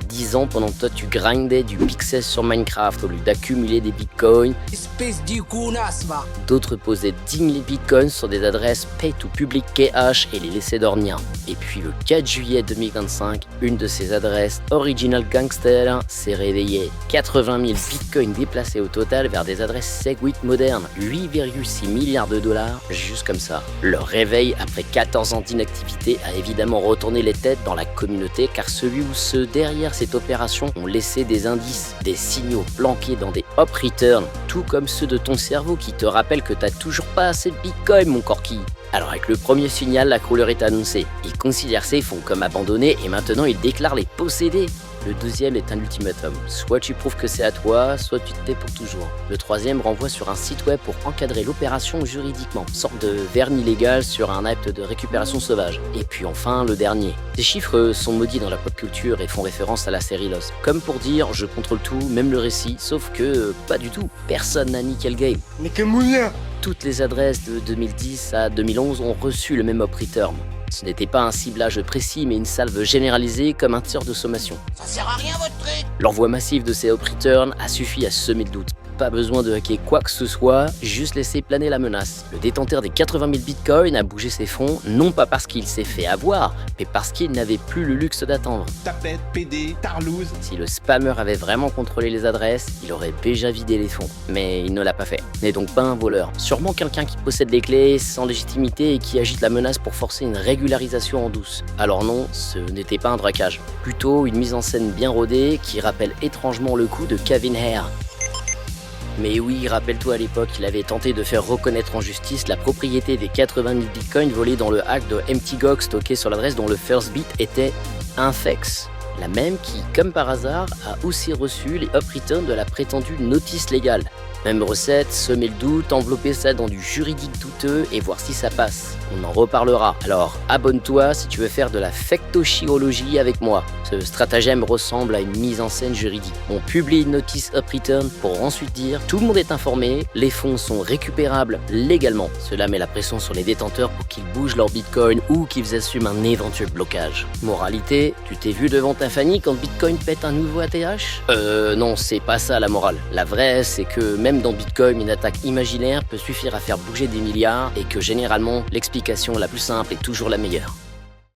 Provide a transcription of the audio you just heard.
10 ans pendant que toi tu grindais du pixel sur Minecraft au lieu d'accumuler des bitcoins. Espèce de connasse, va. D'autres posaient 10 000 bitcoins sur des adresses pay to public cash et les laissaient dormir. Et puis le 4 juillet 2025, une de ces adresses, Original Gangster, s'est réveillée. 80 000 bitcoins déplacés au total vers des adresses Segwit modernes. 8,6 milliards de dollars, juste comme ça. Leur réveil après 14 ans d'inactivité a évidemment retourné les têtes dans la communauté car celui ou ceux derrière cette opération ont laissé des indices, des signaux planqués dans des hop returns, tout comme ceux de ton cerveau qui te rappellent que t'as toujours pas assez de bitcoin mon corki. Alors avec le premier signal, la couleur est annoncée. Ils considèrent ces fonds comme abandonnés et maintenant ils déclarent les posséder. Le deuxième est un ultimatum. Soit tu prouves que c'est à toi, soit tu te tais pour toujours. Le troisième renvoie sur un site web pour encadrer l'opération juridiquement. Sorte de vernis légal sur un acte de récupération sauvage. Et puis enfin, le dernier. Ces chiffres sont maudits dans la pop culture et font référence à la série Lost. Comme pour dire, je contrôle tout, même le récit, sauf que pas du tout. Personne n'a niqué le game. Mais que moulin. Toutes les adresses de 2010 à 2011 ont reçu le même hop return. Ce n'était pas un ciblage précis, mais une salve généralisée comme un tir de sommation. Ça sert à rien votre truc. L'envoi massif de ces hop returns a suffi à semer le doute. Pas besoin de hacker quoi que ce soit, juste laisser planer la menace. Le détenteur des 80 000 bitcoins a bougé ses fonds, non pas parce qu'il s'est fait avoir, mais parce qu'il n'avait plus le luxe d'attendre. Tapette, PD, tarlouse. Si le spammer avait vraiment contrôlé les adresses, il aurait déjà vidé les fonds. Mais il ne l'a pas fait. N'est donc pas un voleur. Sûrement quelqu'un qui possède les clés sans légitimité et qui agite la menace pour forcer une régularisation en douce. Alors non, ce n'était pas un braquage. Plutôt une mise en scène bien rodée qui rappelle étrangement le coup de Kevin Hare. Mais oui, rappelle-toi à l'époque, il avait tenté de faire reconnaître en justice la propriété des 80 000 bitcoins volés dans le hack de MTGOX stocké sur l'adresse dont le first bit était Infex. La même qui, comme par hasard, a aussi reçu les up returns de la prétendue notice légale. Même recette, semer le doute, envelopper ça dans du juridique douteux et voir si ça passe. On en reparlera. Alors abonne-toi si tu veux faire de la fectochirologie avec moi. Ce stratagème ressemble à une mise en scène juridique. On publie une notice up return pour ensuite dire tout le monde est informé, les fonds sont récupérables légalement. Cela met la pression sur les détenteurs pour qu'ils bougent leur bitcoin ou qu'ils assument un éventuel blocage. Moralité, tu t'es vu devant ta Fanny quand Bitcoin pète un nouveau ATH? Non, c'est pas ça la morale. La vraie, c'est que même dans Bitcoin, une attaque imaginaire peut suffire à faire bouger des milliards et que généralement, l'explication la plus simple est toujours la meilleure.